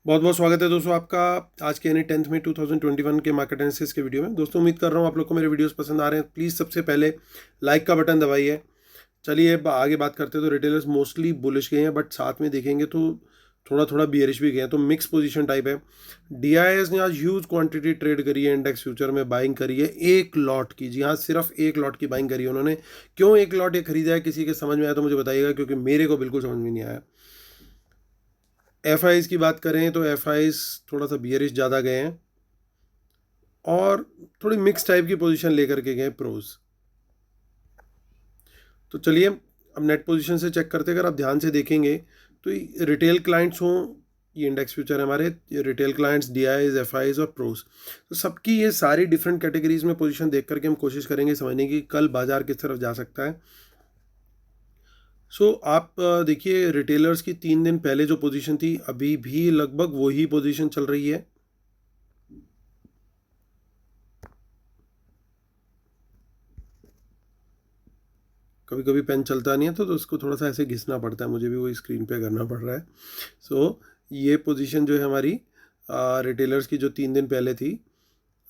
बहुत बहुत स्वागत है दोस्तों आपका आज के यानी 10th में 2021 के मार्केट एनालिसिस के वीडियो में। दोस्तों उम्मीद कर रहा हूँ आप लोग को मेरे वीडियोस पसंद आ रहे हैं। प्लीज़ सबसे पहले लाइक का बटन दबाइए। चलिए आगे बात करते हैं। तो रिटेलर्स मोस्टली बुलिश गए हैं, बट साथ में देखेंगे तो थोड़ा थोड़ा बियरिश भी गए हैं, तो मिक्स पोजीशन टाइप है। डीआईएस ने आज ह्यूज क्वांटिटी ट्रेड करी है, इंडेक्स फ्यूचर में बाइंग करी है एक लॉट की। जी हाँ, सिर्फ एक लॉट की बाइंग करी है उन्होंने। क्यों एक लॉट ये खरीदा है, किसी के समझ में आया तो मुझे बताइएगा, क्योंकि मेरे को बिल्कुल समझ में नहीं आया। एफ की बात करें तो एफ थोड़ा सा बियरिश ज़्यादा गए हैं और थोड़ी मिक्स टाइप की पोजीशन लेकर के गए प्रोज। तो चलिए अब नेट पोजीशन से चेक करते हैं। अगर आप ध्यान से देखेंगे तो रिटेल क्लाइंट्स हों, ये इंडेक्स फ्यूचर है हमारे, ये रिटेल क्लाइंट्स डी एफ और प्रोज, तो सबकी ये सारी डिफरेंट कैटेगरीज में पोजीशन देख करके हम कोशिश करेंगे समझने की कल बाजार किस तरफ जा सकता है। आप देखिए रिटेलर्स की 3 दिन पहले जो पोजीशन थी अभी भी लगभग वही पोजीशन चल रही है। कभी कभी पेन चलता नहीं है तो उसको थोड़ा सा ऐसे घिसना पड़ता है, मुझे भी वही स्क्रीन पे करना पड़ रहा है। ये पोजीशन जो है हमारी रिटेलर्स की जो 3 दिन पहले थी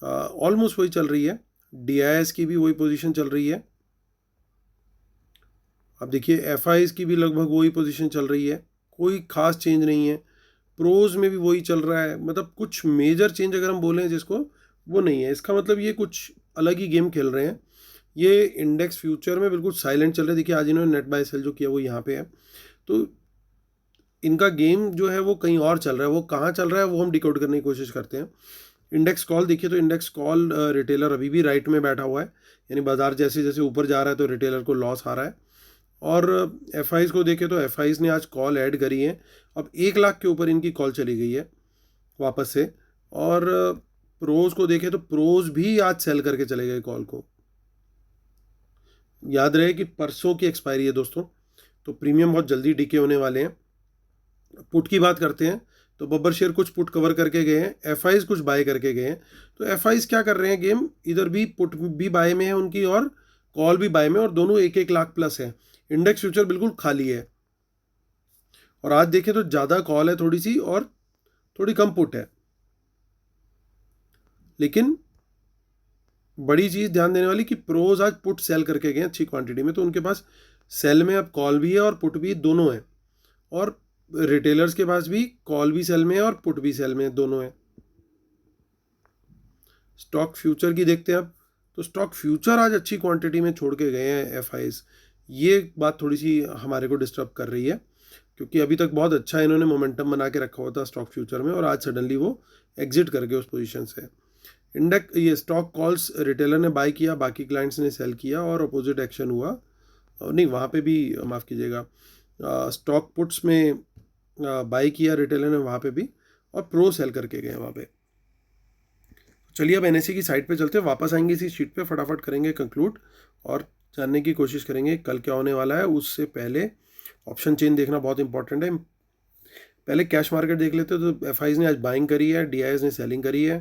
ऑलमोस्ट वही चल रही है। डी की भी वही पोजीशन चल रही है। अब देखिए एफ की भी लगभग वही पोजीशन चल रही है, कोई खास चेंज नहीं है। प्रोज में भी वही चल रहा है, मतलब कुछ मेजर चेंज अगर हम बोलें जिसको, वो नहीं है। इसका मतलब ये कुछ अलग ही गेम खेल रहे हैं। ये इंडेक्स फ्यूचर में बिल्कुल साइलेंट चल रहे हैं। देखिए आज इन्होंने नेट बाय सेल जो किया वो यहाँ पे है, तो इनका गेम जो है वो कहीं और चल रहा है। वो कहाँ चल रहा है वो हम डिकोड करने की कोशिश करते हैं। इंडेक्स कॉल देखिए तो इंडेक्स कॉल रिटेलर अभी भी राइट में बैठा हुआ है, यानी बाजार जैसे जैसे ऊपर जा रहा है तो रिटेलर को लॉस आ रहा है। और एफ को देखें तो एफ ने आज कॉल ऐड करी है। अब 1 लाख के ऊपर इनकी कॉल चली गई है वापस से। और प्रोज को देखें तो प्रोज भी आज सेल करके चले गए कॉल को। याद रहे कि परसों की एक्सपायरी है दोस्तों, तो प्रीमियम बहुत जल्दी डीके होने वाले हैं। पुट की बात करते हैं तो बब्बर शेयर कुछ पुट कवर करके गए हैं, एफ कुछ बाय करके गए हैं। तो एफ क्या कर रहे हैं गेम, इधर भी पुट भी बाय में है उनकी और कॉल भी बाय में, और दोनों 1-1 लाख प्लस है। इंडेक्स फ्यूचर बिल्कुल खाली है और आज देखें तो ज़्यादा कॉल है थोड़ी सी और थोड़ी कम पुट है। लेकिन बड़ी चीज़ ध्यान देने वाली कि प्रोज आज पुट सेल करके गए अच्छी क्वांटिटी में, तो उनके पास सेल में अब कॉल भी है और पुट भी दोनों है। और रिटेलर्स के पास भी कॉल भी सेल में है और पुट भी सेल में दोनों है। स्टॉक फ्यूचर की देखते हैं अब, तो स्टॉक फ्यूचर आज अच्छी क्वांटिटी में छोड़ के गए हैं एफ ये बात थोड़ी सी हमारे को डिस्टर्ब कर रही है, क्योंकि अभी तक बहुत अच्छा इन्होंने मोमेंटम बना के रखा हुआ था स्टॉक फ्यूचर में, और आज सडनली वो एग्जिट कर गए उस पोजीशन से। इंडेक्स ये स्टॉक कॉल्स रिटेलर ने बाय किया, बाकी क्लाइंट्स ने सेल किया और अपोजिट एक्शन हुआ। नहीं, वहाँ पे भी माफ़ कीजिएगा, स्टॉक पुट्स में बाय किया रिटेलर ने वहाँ पे भी, और प्रो सेल करके गए वहाँ पे। चलिए अब एनएससी की साइट पे चलते हैं, वापस आएंगे इसी शीट पे, फटाफट करेंगे कंक्लूड और जानने की कोशिश करेंगे कल क्या होने वाला है। उससे पहले ऑप्शन चेन देखना बहुत इंपॉर्टेंट है। पहले कैश मार्केट देख लेते हैं। तो एफ ने आज बाइंग करी है, डी ने सेलिंग करी है।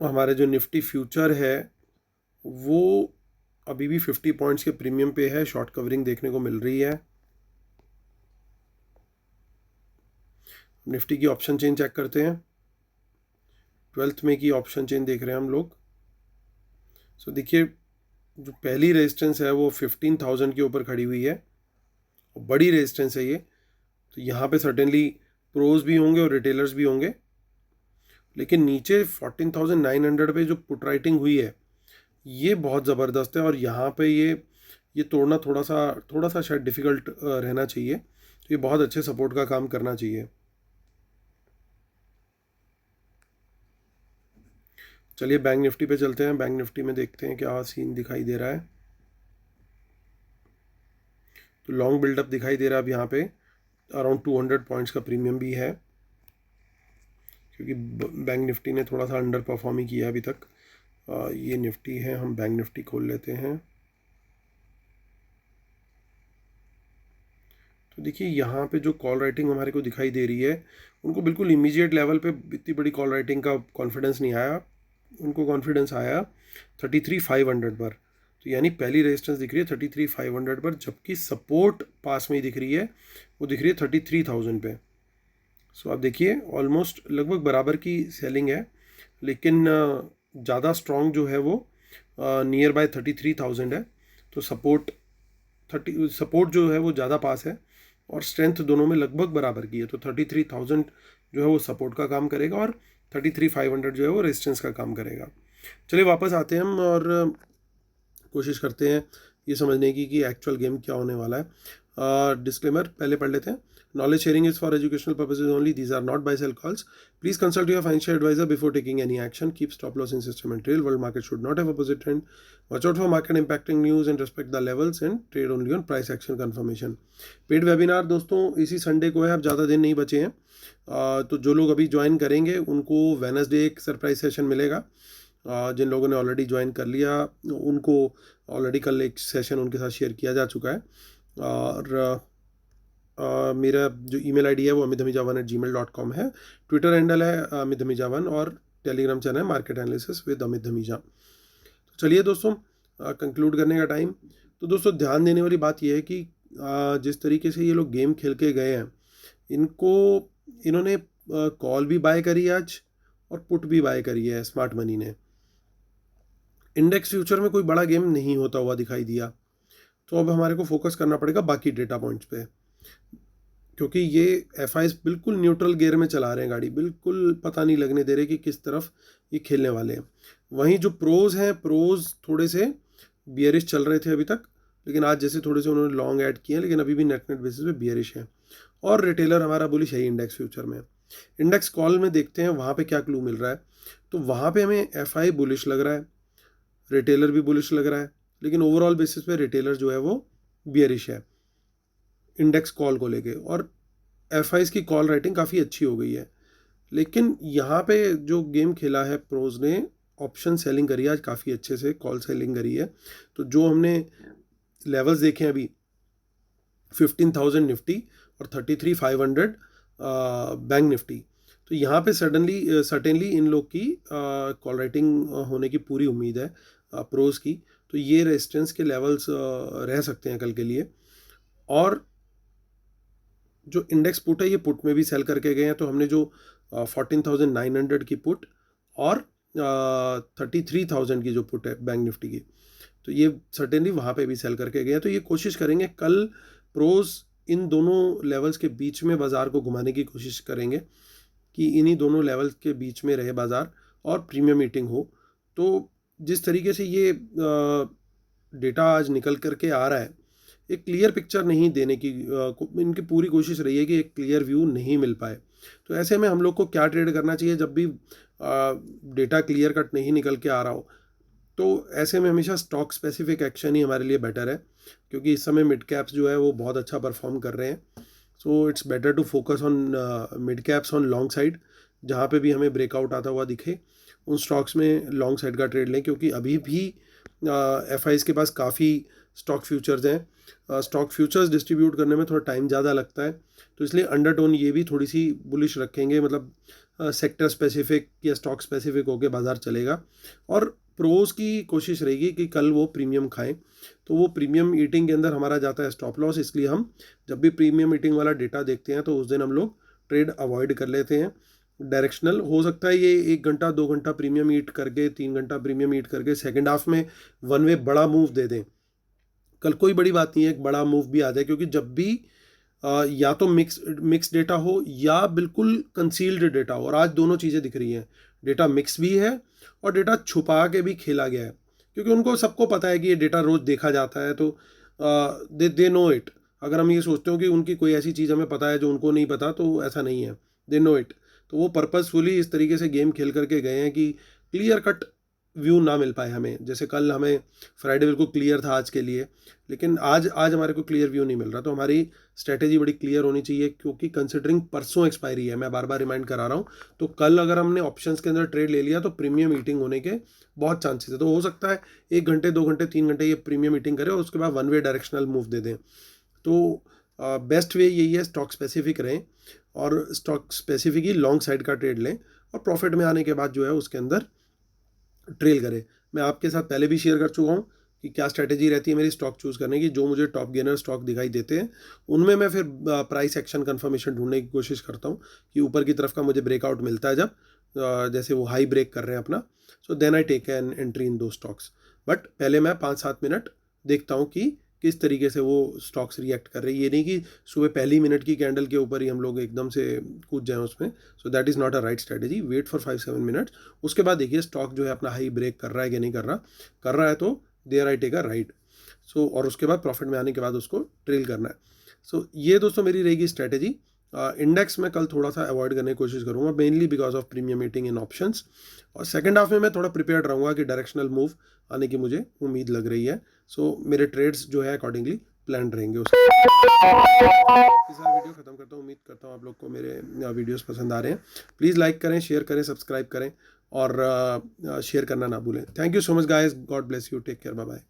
हमारे जो निफ्टी फ्यूचर है वो अभी भी 50 पॉइंट्स के प्रीमियम पे है, शॉर्ट कवरिंग देखने को मिल रही है। निफ्टी की ऑप्शन चेन चेक करते हैं। 12th में की ऑप्शन चेन देख रहे हैं हम लोग। देखिए जो पहली रेजिस्टेंस है वो 15,000 के ऊपर खड़ी हुई है और बड़ी रेजिस्टेंस है ये। तो यहाँ पे सर्टेनली प्रोज भी होंगे और रिटेलर्स भी होंगे, लेकिन नीचे 14,900 पे जो पुट राइटिंग हुई है ये बहुत ज़बरदस्त है, और यहाँ पे ये तोड़ना थोड़ा सा शायद डिफ़िकल्ट रहना चाहिए। तो ये बहुत अच्छे सपोर्ट का काम करना चाहिए। चलिए बैंक निफ्टी पे चलते हैं। बैंक निफ्टी में देखते हैं क्या सीन दिखाई दे रहा है। तो लॉन्ग बिल्डअप दिखाई दे रहा है अब यहाँ पे, अराउंड 200 पॉइंट्स का प्रीमियम भी है, क्योंकि बैंक निफ्टी ने थोड़ा सा अंडर परफॉर्म ही किया अभी तक। ये निफ्टी है, हम बैंक निफ्टी खोल लेते हैं। तो देखिए यहाँ पे जो कॉल राइटिंग हमारे को दिखाई दे रही है, उनको बिल्कुल इमीडिएट लेवल पे इतनी बड़ी कॉल राइटिंग का कॉन्फिडेंस नहीं आया। उनको कॉन्फिडेंस आया 33,500 पर। तो यानी पहली रेजिस्टेंस दिख रही है 33,500 पर, जबकि सपोर्ट पास में ही दिख रही है, वो दिख रही है 33,000 पे। सो आप देखिए ऑलमोस्ट लगभग बराबर की सेलिंग है, लेकिन ज़्यादा स्ट्रॉन्ग जो है वो नियर बाय 33,000 है। तो सपोर्ट जो है वो ज़्यादा पास है और स्ट्रेंथ दोनों में लगभग बराबर की है। तो 33,000 जो है वो सपोर्ट का काम करेगा और 33,500 जो है वो रेजिस्टेंस का काम करेगा। चलिए वापस आते हैं हम और कोशिश करते हैं ये समझने की कि एक्चुअल गेम क्या होने वाला है। डिस्क्लेमर पहले पढ़ लेते हैं। Knowledge sharing is for educational purposes only, these are not buy sell calls, please consult your financial advisor before taking any action, keep stop loss in system and trail, world market should not have opposite trend, watch out for market impacting news and respect the levels and trade only on price action confirmation. Paid webinar दोस्तों इसी Sunday को है, अब ज़्यादा दिन नहीं बचे हैं। तो जो लोग अभी ज्वाइन करेंगे उनको वेडनेसडे एक सरप्राइज सेशन मिलेगा। जिन लोगों ने ऑलरेडी ज्वाइन कर लिया उनको ऑलरेडी कल एक सेशन उनके साथ शेयर किया जा चुका है। और मेरा जो ईमेल आईडी है वो amitdhamija1@gmail.com है, ट्विटर हैंडल है amitdhamija1 और टेलीग्राम चैनल है market analysis with Amit Dhamija. तो चलिए दोस्तों कंक्लूड करने का टाइम। तो दोस्तों ध्यान देने वाली बात यह है कि जिस तरीके से ये लोग गेम खेल के गए हैं, इन्होंने कॉल भी बाय करी आज और पुट भी बाय करी है स्मार्ट मनी ने। इंडेक्स फ्यूचर में कोई बड़ा गेम नहीं होता हुआ दिखाई दिया, तो अब हमारे को फोकस करना पड़ेगा बाकी डेटा पॉइंट्स पे, क्योंकि ये एफआईज बिल्कुल न्यूट्रल गियर में चला रहे हैं गाड़ी, बिल्कुल पता नहीं लगने दे रहे कि किस तरफ ये खेलने वाले हैं। वहीं जो प्रोज हैं, प्रोज थोड़े से बियरिश चल रहे थे अभी तक, लेकिन आज जैसे थोड़े से उन्होंने लॉन्ग ऐड किए हैं, लेकिन अभी भी नेट बेसिस पे बियरिश है। और रिटेलर हमारा बुलिश है इंडेक्स फ्यूचर में। इंडेक्स कॉल में देखते हैं वहाँ पे क्या क्लू मिल रहा है। तो वहाँ पे हमें एफआई बुलिश लग रहा है, रिटेलर भी बुलिश लग रहा है, लेकिन ओवरऑल बेसिस पे रिटेलर जो है वो बियरिश है इंडेक्स कॉल को लेके, और एफआईज की कॉल राइटिंग काफ़ी अच्छी हो गई है। लेकिन यहाँ पे जो गेम खेला है प्रोज ने, ऑप्शन सेलिंग करी है आज काफ़ी अच्छे से, कॉल सेलिंग करी है। तो जो हमने लेवल्स देखे हैं अभी 15,000 निफ्टी और 33,500 बैंक निफ्टी, तो यहाँ पे सर्टेनली इन लोग की कॉल राइटिंग होने की पूरी उम्मीद है प्रोज की। तो ये रेजिस्टेंस के लेवल्स रह सकते हैं कल के लिए। और जो इंडेक्स पुट है ये पुट में भी सेल करके गए हैं, तो हमने जो 14,900 की पुट और 33,000 की जो पुट है बैंक निफ्टी की, तो ये सर्टेनली वहाँ पे भी सेल करके गए हैं। तो ये कोशिश करेंगे कल प्रोज इन दोनों लेवल्स के बीच में बाज़ार को घुमाने की कोशिश करेंगे कि इन्हीं दोनों लेवल्स के बीच में रहे बाज़ार और प्रीमियम मीटिंग हो। तो जिस तरीके से ये डेटा आज निकल करके आ रहा है, एक क्लियर पिक्चर नहीं देने की इनकी पूरी कोशिश रही है कि एक क्लियर व्यू नहीं मिल पाए। तो ऐसे में हम लोग को क्या ट्रेड करना चाहिए जब भी डेटा क्लियर कट नहीं निकल के आ रहा हो? तो ऐसे में हमेशा स्टॉक स्पेसिफिक एक्शन ही हमारे लिए बेटर है, क्योंकि इस समय मिड कैप्स जो है वो बहुत अच्छा परफॉर्म कर रहे हैं। So it's better to focus on mid caps on long side, जहाँ पे भी हमें ब्रेकआउट आता हुआ दिखे उन स्टॉक्स में लॉन्ग साइड का ट्रेड लें, क्योंकि अभी भी एफआईज के पास काफ़ी स्टॉक फ्यूचर्स हैं। स्टॉक फ्यूचर्स डिस्ट्रीब्यूट करने में थोड़ा टाइम ज़्यादा लगता है, तो इसलिए अंडरटोन ये भी थोड़ी सी बुलिश रखेंगे, मतलब सेक्टर स्पेसिफिक या स्टॉक स्पेसिफिक होकर बाजार चलेगा। और प्रोज की कोशिश रहेगी कि कल वो प्रीमियम खाएं, तो वो प्रीमियम ईटिंग के अंदर हमारा जाता है स्टॉप लॉस, इसलिए हम जब भी प्रीमियम ईटिंग वाला डेटा देखते हैं तो उस दिन हम लोग ट्रेड अवॉइड कर लेते हैं। डायरेक्शनल हो सकता है ये 1 घंटा 2 घंटा प्रीमियम ईट करके 3 घंटा प्रीमियम ईट करके सेकेंड हाफ में वन वे बड़ा मूव दे दें। कल कोई बड़ी बात नहीं है एक बड़ा मूव भी आ जाए, क्योंकि जब भी या तो मिक्स डेटा हो या बिल्कुल कंसील्ड डेटा हो, और आज दोनों चीज़ें दिख रही हैं, डेटा मिक्स भी है और डेटा छुपा के भी खेला गया है, क्योंकि उनको सबको पता है कि ये डेटा रोज़ देखा जाता है, तो दे नो इट। अगर हम ये सोचते हो कि उनकी कोई ऐसी चीज़ हमें पता है जो उनको नहीं पता, तो ऐसा नहीं है, दे नो इट। तो वो पर्पसफुली इस तरीके से गेम खेल करके गए हैं कि क्लियर कट व्यू ना मिल पाए हमें। जैसे कल हमें फ्राइडे बिल्कुल क्लियर था आज के लिए, लेकिन आज हमारे को क्लियर व्यू नहीं मिल रहा। तो हमारी स्ट्रेटेजी बड़ी क्लियर होनी चाहिए, क्योंकि कंसिडरिंग परसों एक्सपायरी है, मैं बार बार रिमाइंड करा रहा हूँ। तो कल अगर हमने ऑप्शंस के अंदर ट्रेड ले लिया तो प्रीमियम मीटिंग होने के बहुत चांसेस है। तो हो सकता है 1 घंटे 2 घंटे 3 घंटे ये प्रीमियम मीटिंग करे और उसके बाद वन वे डायरेक्शनल मूव दे दें। तो बेस्ट वे यही है, स्टॉक स्पेसिफिक रहें और स्टॉक स्पेसिफिक ही लॉन्ग साइड का ट्रेड लें, और प्रॉफिट में आने के बाद जो है उसके अंदर ट्रेल करें। मैं आपके साथ पहले भी शेयर कर चुका हूँ कि क्या स्ट्रैटेजी रहती है मेरी स्टॉक चूज़ करने की। जो मुझे टॉप गेनर स्टॉक दिखाई देते हैं उनमें मैं फिर प्राइस एक्शन कन्फर्मेशन ढूंढने की कोशिश करता हूँ कि ऊपर की तरफ का मुझे ब्रेकआउट मिलता है जब जैसे वो हाई ब्रेक कर रहे हैं अपना, so then I take an entry in दो स्टॉक्स। बट पहले मैं 5-7 मिनट देखता हूँ कि किस तरीके से वो स्टॉक्स रिएक्ट कर रही है। ये नहीं कि सुबह पहली मिनट की कैंडल के ऊपर ही हम लोग एकदम से कूद जाएं उसमें, so that is not a right strategy. Wait for 5-7 minutes, उसके बाद देखिए स्टॉक जो है अपना हाई ब्रेक कर रहा है कि नहीं कर रहा। कर रहा है तो there I take a right, so और उसके बाद प्रॉफिट में आने के बाद उसको ट्रेल करना है। सो ये दोस्तों मेरी रहेगी स्ट्रेटेजी। इंडेक्स में कल थोड़ा सा अवॉइड करने की कोशिश करूँगा, mainly because of premium meeting in options. और सेकंड हाफ में मैं थोड़ा प्रिपेयर्ड रहूँगा कि डायरेक्शनल मूव आने की मुझे उम्मीद लग रही है। सो मेरे ट्रेड्स जो है अकॉर्डिंगली प्लान रहेंगे। उसके साथ वीडियो खत्म करता हूँ। उम्मीद करता हूँ आप लोग को मेरे वीडियोस पसंद आ रहे हैं। प्लीज़ लाइक करें, शेयर करें, सब्सक्राइब करें और शेयर करना ना भूलें। Thank you so much guys, God bless you, take care, bye bye.